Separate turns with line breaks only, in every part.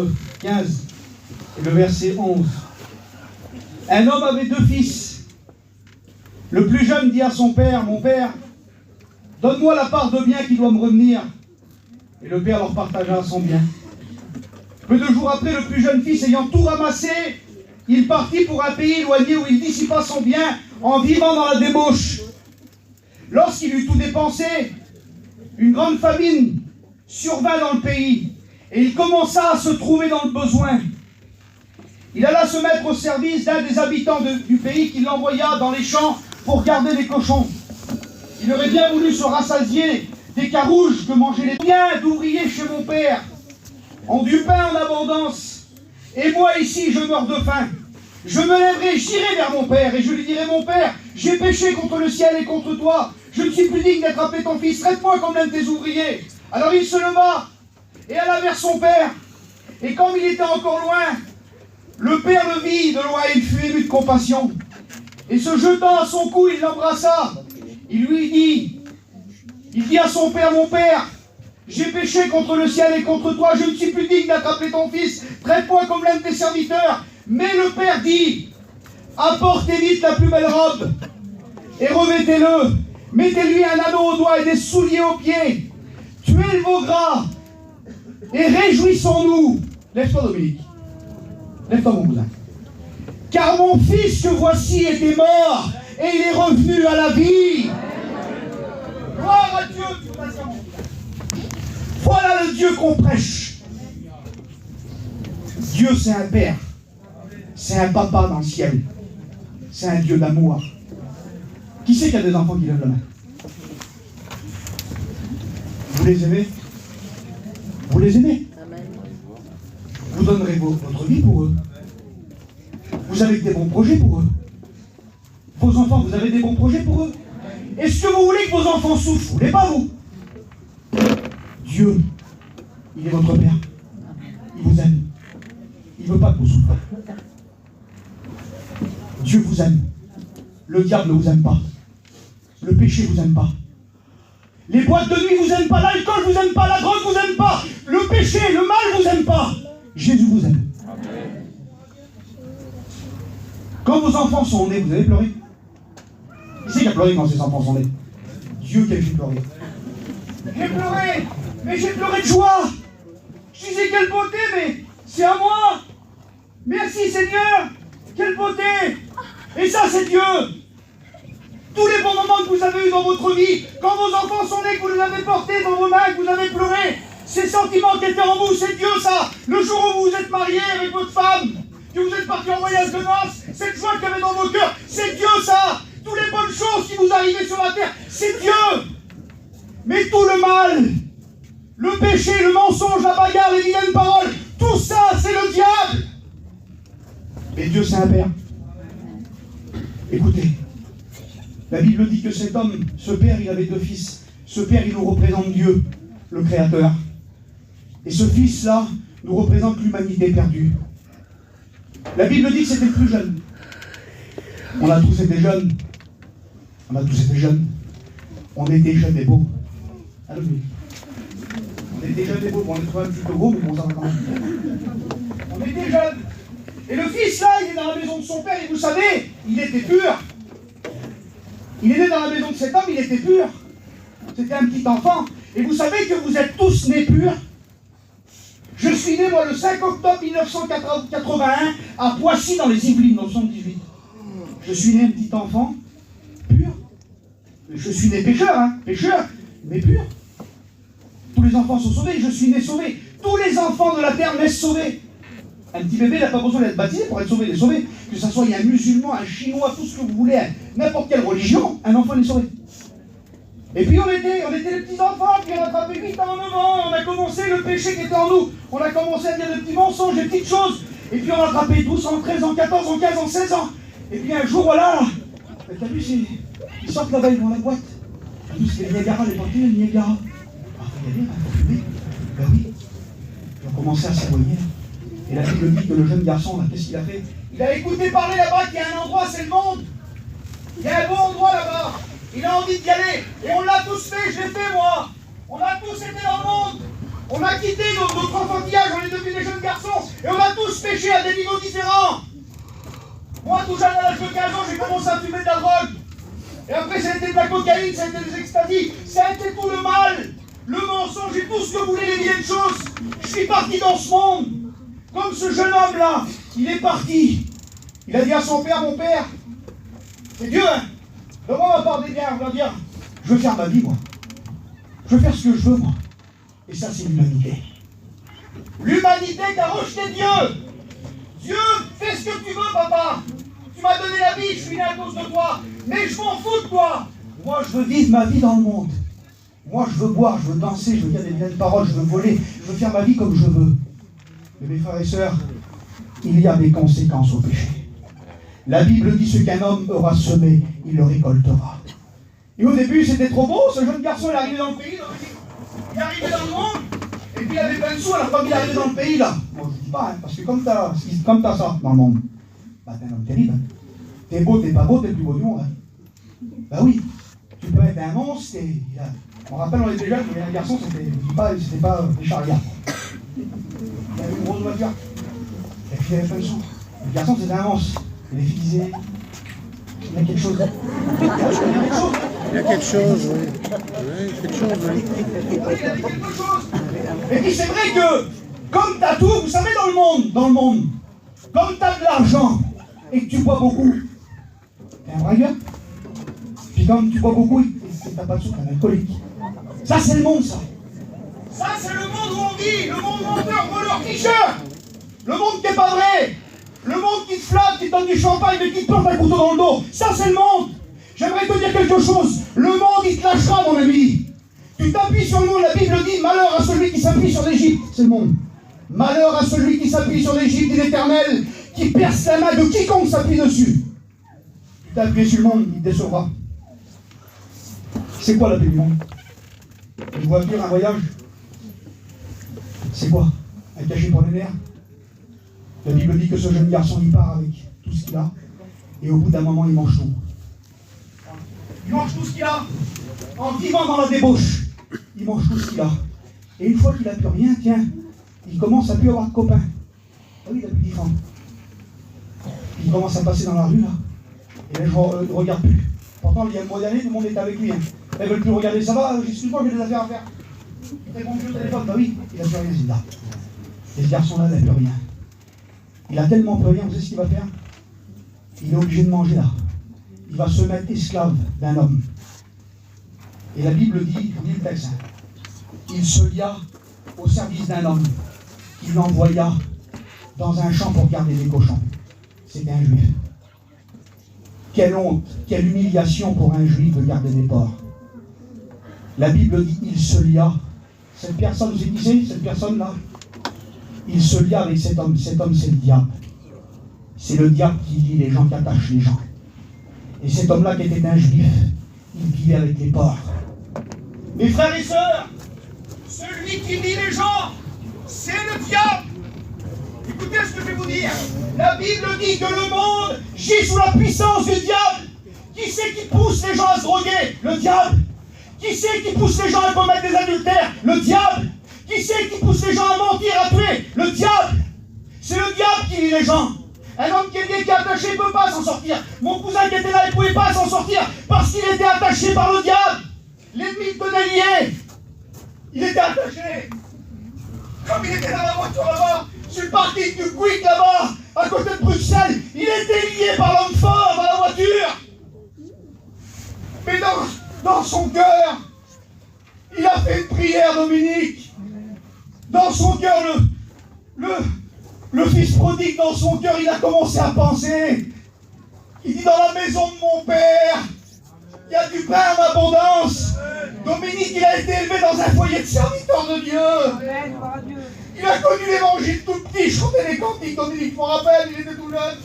chapitre 15 et le verset 11. Un homme avait 2 fils. Le plus jeune dit à son père, « Mon père, donne-moi la part de bien qui doit me revenir. » Et le père leur partagea son bien. Peu de jours après, le plus jeune fils ayant tout ramassé, il partit pour un pays éloigné où il dissipa son bien en vivant dans la débauche. Lorsqu'il eut tout dépensé, une grande famine survint dans le pays et il commença à se trouver dans le besoin. Il alla se mettre au service d'un des habitants du pays qui l'envoya dans les champs pour garder les cochons. Il aurait bien voulu se rassasier des carouges que mangeaient les biens d'ouvriers chez mon père, ont du pain en abondance, et moi ici je meurs de faim. Je me lèverai, j'irai vers mon père, et je lui dirai, mon père, j'ai péché contre le ciel et contre toi, je ne suis plus digne d'être appelé ton fils, traite-moi comme l'un de tes ouvriers. Alors il se leva, et alla vers son père, et comme il était encore loin, le père le vit de loin, et il fut ému de compassion, et se jetant à son cou, il l'embrassa, il dit à son père, mon père, j'ai péché contre le ciel et contre toi, je ne suis plus digne d'attraper ton fils, traite-moi comme l'un de tes serviteurs. Mais le père dit, apportez vite la plus belle robe et revêtez-le, mettez-lui un anneau au doigt et des souliers aux pieds, tuez le veau gras et réjouissons-nous. Lève-toi Dominique, lève-toi mon cousin. Car mon fils que voici était mort et il est revenu à la vie. Gloire à Dieu. Voilà le Dieu qu'on prêche. Dieu, c'est un père. C'est un papa dans le ciel. C'est un Dieu d'amour. Qui c'est qui a des enfants qui lèvent la main? Vous les aimez? Vous les aimez? Vous donnerez votre vie pour eux. Vous avez des bons projets pour eux. Vos enfants, vous avez des bons projets pour eux. Est-ce que vous voulez que vos enfants souffrent? Vous ne voulez pas, vous? Dieu, il est votre Père. Il vous aime. Il ne veut pas que vous souffrez. Dieu vous aime. Le diable ne vous aime pas. Le péché ne vous aime pas. Les boîtes de nuit ne vous aiment pas. L'alcool ne vous aime pas. La drogue ne vous aime pas. Le péché, le mal ne vous aime pas. Jésus vous aime. Quand vos enfants sont nés, vous avez pleuré? Qui c'est qui a pleuré quand ses enfants sont nés? Dieu qui a vu pleurer. J'ai pleuré, mais j'ai pleuré de joie. Je disais quelle beauté, mais c'est à moi. Merci Seigneur, quelle beauté. Et ça c'est Dieu. Tous les bons moments que vous avez eus dans votre vie, quand vos enfants sont nés, que vous les avez portés dans vos mains, que vous avez pleuré, ces sentiments qui étaient en vous, c'est Dieu ça. Le jour où vous vous êtes mariés avec votre femme, que vous êtes partis en voyage de noces, cette joie qu'il y avait dans vos cœurs, c'est Dieu ça. Toutes les bonnes choses qui vous arrivaient sur la terre, c'est Dieu. Mais tout le mal, le péché, le mensonge, la bagarre, les vilaines paroles, tout ça, c'est le diable. Mais Dieu, c'est un père. Écoutez, la Bible dit que cet homme, ce père, il avait 2 fils. Ce père, il nous représente Dieu, le Créateur. Et ce fils-là nous représente l'humanité perdue. La Bible dit que c'était le plus jeune. On a tous été jeunes. On a tous été jeunes. On était jeunes et beaux. Allô, oui. On était jeunes et beaux. Bon, on est quand même plutôt beaux, mais bon, ça va quand même. On était jeunes. Et le fils, là, il est dans la maison de son père, et vous savez, il était pur. Il est né dans la maison de cet homme, il était pur. C'était un petit enfant. Et vous savez que vous êtes tous nés purs. Je suis né, moi, le 5 octobre 1981, à Poissy, dans les Yvelines, dans le 78. Je suis né un petit enfant, pur. Je suis né pécheur, pécheur, mais pur. Tous les enfants sont sauvés, je suis né sauvé. Tous les enfants de la terre naissent sauvés. Un petit bébé n'a pas besoin d'être baptisé pour être sauvé, il est sauvé. Que ce soit un musulman, un chinois, tout ce que vous voulez, n'importe quelle religion, un enfant est sauvé. Et puis on était les petits enfants, puis on a attrapé 8 ans, 9 ans, on a commencé le péché qui était en nous, on a commencé à dire des petits mensonges, des petites choses, et puis on a attrapé 12 ans, 13 ans, 14 ans, 15 ans, 16 ans. Et puis un jour, voilà, t'as vu, ils sortent là-bas, ils vont à la boîte. T'as vu, c'est les Niagara, les parties, les Niagara. Ah, faut y aller, faut fumer. Ben oui. Ils ont commencé à s'éloigner. Et la Bible dit que le jeune garçon, là, qu'est-ce qu'il a fait? Il a écouté parler là-bas qu'il y a un endroit, c'est le monde. Il y a un bon endroit là-bas. Il a envie d'y aller. Et on l'a tous fait, je l'ai fait moi. On a tous été dans le monde. On a quitté notre enfantillage, on est devenus des jeunes garçons. péché à des niveaux différents. Moi, tout jeune, à l'âge de 15 ans, j'ai commencé à fumer de la drogue. Et après, ça a été de la cocaïne, ça a été des extasies, ça a été tout le mal, le mensonge et tout ce que voulaient les milliers de choses. Je suis parti dans ce monde. Comme ce jeune homme-là, il est parti. Il a dit à son père, mon père, c'est Dieu, hein. Devant ma part des biens, on va dire, je veux faire ma vie, moi. Je veux faire ce que je veux, moi. Et ça, c'est l'humanité. L'humanité qui a rejeté Dieu. Dieu, fais ce que tu veux, papa. Tu m'as donné la vie, je suis né à cause de toi. Mais je m'en fous de toi. Moi, je veux vivre ma vie dans le monde. Moi, je veux boire, je veux danser, je veux dire des belles paroles, je veux voler, je veux faire ma vie comme je veux. Mais mes frères et sœurs, il y a des conséquences au péché. La Bible dit ce qu'un homme aura semé, il le récoltera. Et au début, c'était trop beau, ce jeune garçon, il est arrivé dans le pays, il est arrivé dans le monde, et puis il avait plein de sous, alors comme il est arrivé dans le pays, là, moi je ne dis pas, hein, parce que comme t'as ça dans le monde, bah t'es un homme terrible. Hein. T'es beau, t'es pas beau, t'es le plus beau du monde. Hein. Bah oui, tu peux être un monstre, on rappelle, on était jeunes, mais un garçon, c'était pas Richard Gare. Il avait une grosse voiture, et puis il avait plein de sous. Le garçon, c'était un monstre. Et les filles disaient, il y a quelque chose.
Il y a quelque chose, oui. Oui, quelque chose, oui.
Il y avait quelque chose. Et puis c'est vrai que, comme tu as tout, vous savez, dans le monde, comme tu as de l'argent et que tu bois beaucoup, t'es un bragueur. Puis comme tu bois beaucoup et que tu n'as pas de sous, t'es un alcoolique. Ça, c'est le monde, ça. Ça, c'est le monde où on vit, le monde menteur, voleur, tricheur. Le monde qui n'est pas vrai. Le monde qui te flatte, qui te donne du champagne, mais qui te porte un couteau dans le dos. Ça, c'est le monde. J'aimerais te dire quelque chose. Le monde, il te lâchera, mon ami. Tu t'appuies sur le monde. La Bible dit, malheur à celui qui s'appuie sur l'Égypte. C'est le monde. Malheur à celui qui s'appuie sur l'Égypte, dit l'Éternel, qui perce la main de quiconque s'appuie dessus. Tu t'as appuyé sur le monde, il te décevra. C'est quoi la paix du monde? Une voiture, un voyage? C'est quoi? Un cachet pour les nerfs? La Bible dit que ce jeune garçon, il part avec tout ce qu'il a, et au bout d'un moment, il mange tout. Il mange tout ce qu'il a, en vivant dans la débauche. Il mange tout ce qu'il a. Et une fois qu'il n'a plus rien, tiens, il commence à plus avoir de copains. Ah oui, il n'a plus d'enfants. Il commence à passer dans la rue, là, et là, je ne regarde plus. Pourtant, il y a un mois d'année, tout le monde est avec lui. Hein. Ils ne veulent plus regarder, ça va, excuse-moi, j'ai des affaires à faire. Il répond plus au téléphone, bah oui, il n'a plus rien, il est là. Et ce garçon-là, il n'a plus rien. Il a tellement peu rien, vous savez ce qu'il va faire? Il est obligé de manger là. Il va se mettre esclave d'un homme. Et la Bible dit, je vous dis le texte, il se lia au service d'un homme qui l'envoya dans un champ pour garder des cochons. C'était un juif. Quelle honte, quelle humiliation pour un juif de garder des porcs. La Bible dit, il se lia. Cette personne, vous savez qui c'est, cette personne-là? Il se lia avec cet homme. Cet homme, c'est le diable. C'est le diable qui lie les gens, qui attache les gens. Et cet homme-là, qui était un juif, il vivait avec les porcs. Mes frères et sœurs, celui qui lie les gens, c'est le diable. Écoutez ce que je vais vous dire. La Bible dit que le monde gît sous la puissance du diable. Qui c'est qui pousse les gens à se droguer? Le diable. Qui c'est qui pousse les gens à commettre des adultères? Le diable. Qui c'est qui pousse les gens à mentir, à tuer? Le diable. C'est le diable qui lie les gens. Un homme qui est lié, qui est attaché, ne peut pas s'en sortir. Mon cousin qui était là, il ne pouvait pas s'en sortir parce qu'il était attaché par le diable. L'ennemi le tenait lié. Il était attaché. Comme il était dans la voiture là-bas, sur le parking du Quick là-bas, à côté de Bruxelles, il était lié par l'homme fort dans la voiture. Mais dans son cœur, il a fait une prière, Dominique. Dans son cœur, le fils prodigue, dans son cœur, il a commencé à penser. Il dit, dans la maison de mon père, il y a du pain en abondance. Dominique, il a été élevé dans un foyer de serviteur de Dieu. Il a connu l'évangile tout petit. Je comptais les cantiques, Dominique, je m'en rappelle, il était tout jeune.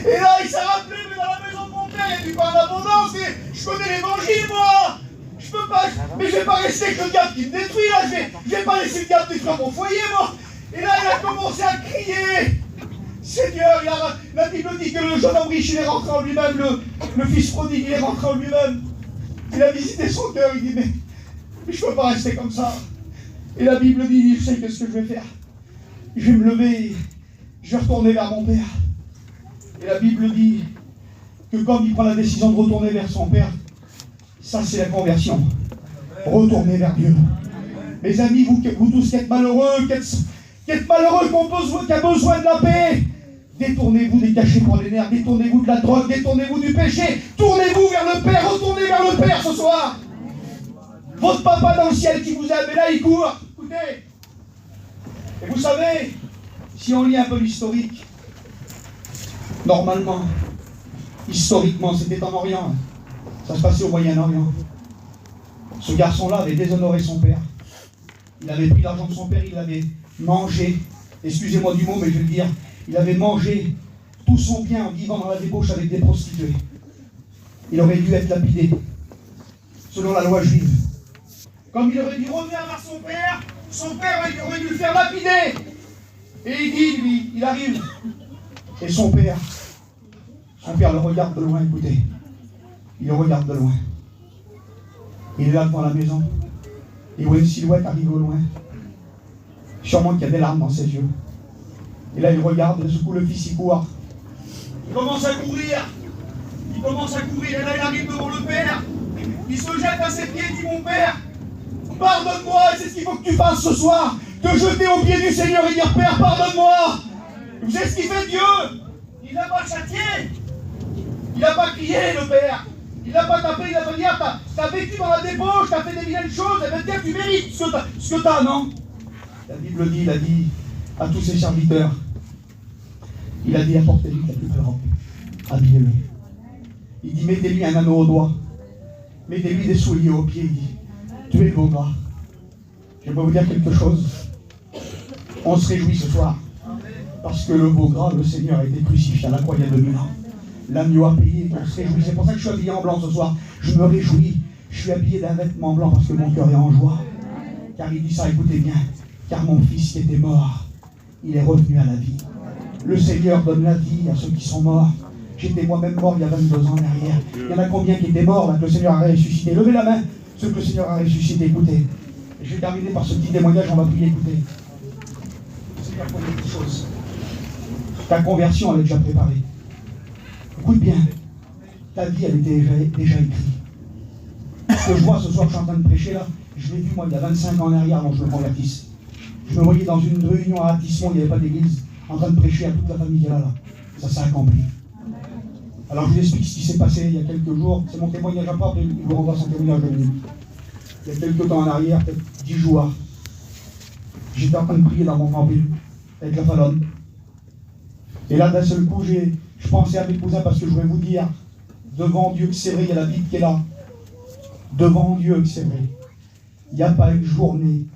Et là, il s'est rappelé, mais dans la maison de mon père, il y a du pain en abondance. Et je connais l'évangile, moi. Je peux pas, mais je vais pas rester avec le diable qui me détruit, là. Je vais pas laisser le diable détruire mon foyer, moi. Et là, il a commencé à crier. Seigneur, la Bible dit que le jeune homme riche, il est rentré en lui-même, le fils prodigue, il est rentré en lui-même. Il a visité son cœur, il dit, mais je ne peux pas rester comme ça. Et la Bible dit, je sais qu'est-ce que je vais faire. Je vais me lever je vais retourner vers mon père. Et la Bible dit que comme il prend la décision de retourner vers son père, ça c'est la conversion. Retourner vers Dieu. Mes amis, vous tous qui êtes malheureux, qui a besoin de la paix, détournez-vous des cachets pour les nerfs, détournez-vous de la drogue, détournez-vous du péché, tournez-vous vers le Père, retournez vers le Père ce soir. Votre papa dans le ciel qui vous aime, et là il court. Écoutez. Et vous savez, si on lit un peu l'historique, normalement, historiquement, c'était en Orient. Ça se passait au Moyen-Orient. Ce garçon-là avait déshonoré son père. Il avait pris l'argent de son père, il l'avait mangé. Excusez-moi du mot, mais je vais le dire. Il avait mangé tout son bien en vivant dans la débauche avec des prostituées. Il aurait dû être lapidé, selon la loi juive. Comme il aurait dû revenir vers son père aurait dû le faire lapider. Et il dit, lui, il arrive. Et son père le regarde de loin, écoutez. Il le regarde de loin. Il est là devant la maison. Il voit une silhouette arriver au loin. Sûrement qu'il y a des larmes dans ses yeux. Et là, il regarde, et de ce coup, le fils, il court. Il commence à courir. Et là, il arrive devant le père. Il se jette à ses pieds, il dit, mon père, pardonne-moi, et c'est ce qu'il faut que tu fasses ce soir. Te jeter aux pieds du Seigneur et dire, Père, pardonne-moi. Vous savez ce qu'il fait, Dieu? Il n'a pas châtié. Il n'a pas crié, le père. Il n'a pas tapé, il n'a pas dit, t'as vécu dans la débauche, t'as fait des vilaines choses, et bien tu mérites ce que t'as, non? La Bible dit, il a dit à tous ses serviteurs, il a dit, apportez-lui la plus belle robe, habillez-le. Il dit, mettez-lui un anneau au doigt, mettez-lui des souliers aux pieds, il dit, tuez le beau gras. Je vais vous dire quelque chose, on se réjouit ce soir, parce que le beau gras, le Seigneur a été crucifié à la croix il y a 2000 ans. L'agneau a payé, on se réjouit. C'est pour ça que je suis habillé en blanc ce soir. Je me réjouis. Je suis habillé d'un vêtement blanc parce que mon cœur est en joie. Car il dit ça, écoutez bien. Car mon fils qui était mort, il est revenu à la vie. Le Seigneur donne la vie à ceux qui sont morts. J'étais moi-même mort il y a 22 ans derrière. Il y en a combien qui étaient morts là, que le Seigneur a ressuscité? Levez la main, ceux que le Seigneur a ressuscité, écoutez. Et je vais terminer par ce petit témoignage, on va prier, écoutez. Le Seigneur connaît quelque chose. Ta conversion, elle est déjà préparée. Écoute bien, ta vie, elle était déjà écrite. Ce que je vois ce soir, je suis en train de prêcher là, je l'ai vu moi il y a 25 ans en arrière avant que je me convertisse. Je me voyais dans une réunion à Atismont, il n'y avait pas d'église, en train de prêcher à toute la famille qui est là. Ça s'est accompli. Alors je vous explique ce qui s'est passé il y a quelques jours. C'est mon témoignage à part, il vous renvoie son témoignage de minute. Il y a quelques temps en arrière, peut-être 10 jours, j'étais en train de prier dans mon camping avec la Fallonne. Et là, d'un seul coup, je pensais à mes cousins parce que je voulais vous dire, devant Dieu que c'est vrai, il y a la Bible qui est là. Devant Dieu que c'est vrai. Il n'y a pas une journée.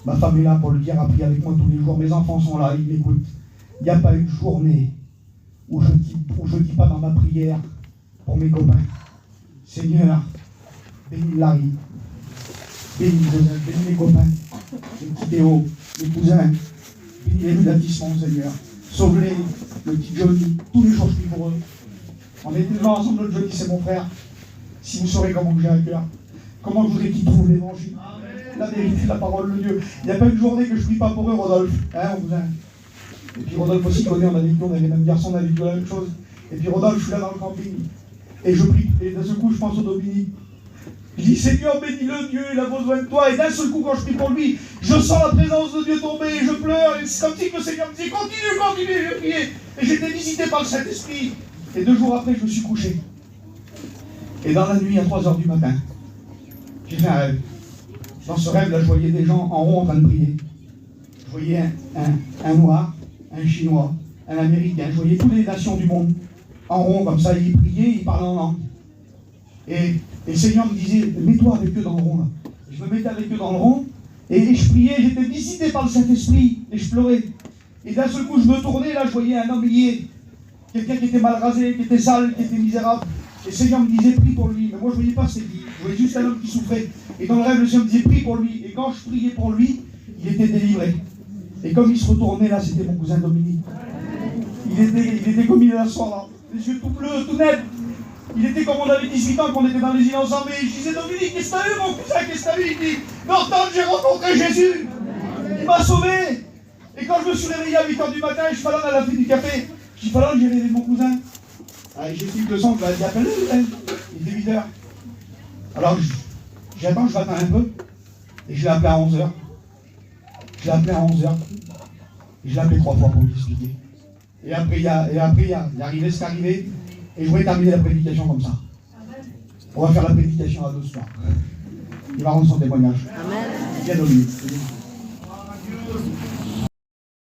Ma femme est là pour le dire, elle prie avec moi tous les jours. Mes enfants sont là, ils m'écoutent. Il n'y a pas une journée où je dis pas dans ma prière pour mes copains, Seigneur, bénis Larry, bénis Joseph, bénis mes copains, les petits Théo, les cousins, bénis les rues d'Atismont, Seigneur. Sauve-les, le petit Johnny, tous les jours je prie pour eux. On est devant ensemble, le Johnny c'est mon frère. Si vous saurez comment j'ai à cœur, comment je voudrais qu'ils trouvent l'évangile, la vérité, la parole de Dieu. Il n'y a pas une journée que je ne prie pas pour eux, Rodolphe. Hein, mon cousin. Et puis Rodolphe aussi connaît, on avait les mêmes garçons, on avait dit la même chose. Et puis Rodolphe, je suis là dans le camping. Et je prie. Et d'un seul coup, je pense au Dominique. Je dis, Seigneur, bénis-le, Dieu, il a besoin de toi. Et d'un seul coup, quand je prie pour lui, je sens la présence de Dieu tomber et je pleure. Et c'est comme si le Seigneur me disait, continue, je priais. Et j'étais visité par le Saint-Esprit. Et 2 jours après, je me suis couché. Et dans la nuit, à 3h du matin, j'ai fait un rêve. Dans ce rêve-là, je voyais des gens en rond en train de prier. Je voyais un Noir, un Chinois, un Américain. Je voyais toutes les nations du monde en rond, comme ça. Ils priaient, ils parlaient en langue. Et le Seigneur me disait, mets-toi avec eux dans le rond, là. Je me mettais avec eux dans le rond, et je priais, j'étais visité par le Saint-Esprit, et je pleurais. Et d'un seul coup, je me tournais, là, je voyais un homme lié. Quelqu'un qui était mal rasé, qui était sale, qui était misérable. Et le Seigneur me disait, prie pour lui. Mais moi, je ne voyais pas cette vie. Je voyais juste un homme qui souffrait. Et dans le rêve, le Seigneur me disait, prie pour lui. Et quand je priais pour lui, il était délivré. Et comme il se retournait, là, c'était mon cousin Dominique. Il était comme il est là ce soir, là. Les yeux tout bleus, tout nets. Il était comme on avait 18 ans, qu'on était dans les îles ensemble. Et je disais, Dominique, qu'est-ce que t'as eu, mon cousin? Qu'est-ce que t'as eu? Il dit, Norton, j'ai rencontré Jésus. Il m'a sauvé. Et quand je me suis réveillé à 8h du matin, je suis pas là, elle a fait du café. Je suis pas là, j'ai réveillé mon cousin. Ah, j'ai pris le sang, je vais appeler, il était 8h. Alors j'attends, je vais attendre un peu. Et je l'ai appelé à 11h. Je l'ai appelé à 11h. Et je l'ai appelé 3 fois pour lui expliquer. Et après, il est arrivé ce qui est arrivé. Et je voulais terminer la prédication comme ça. On va faire la prédication à 2 soirs. Il va rendre son témoignage. Amen. Viens, Dominique.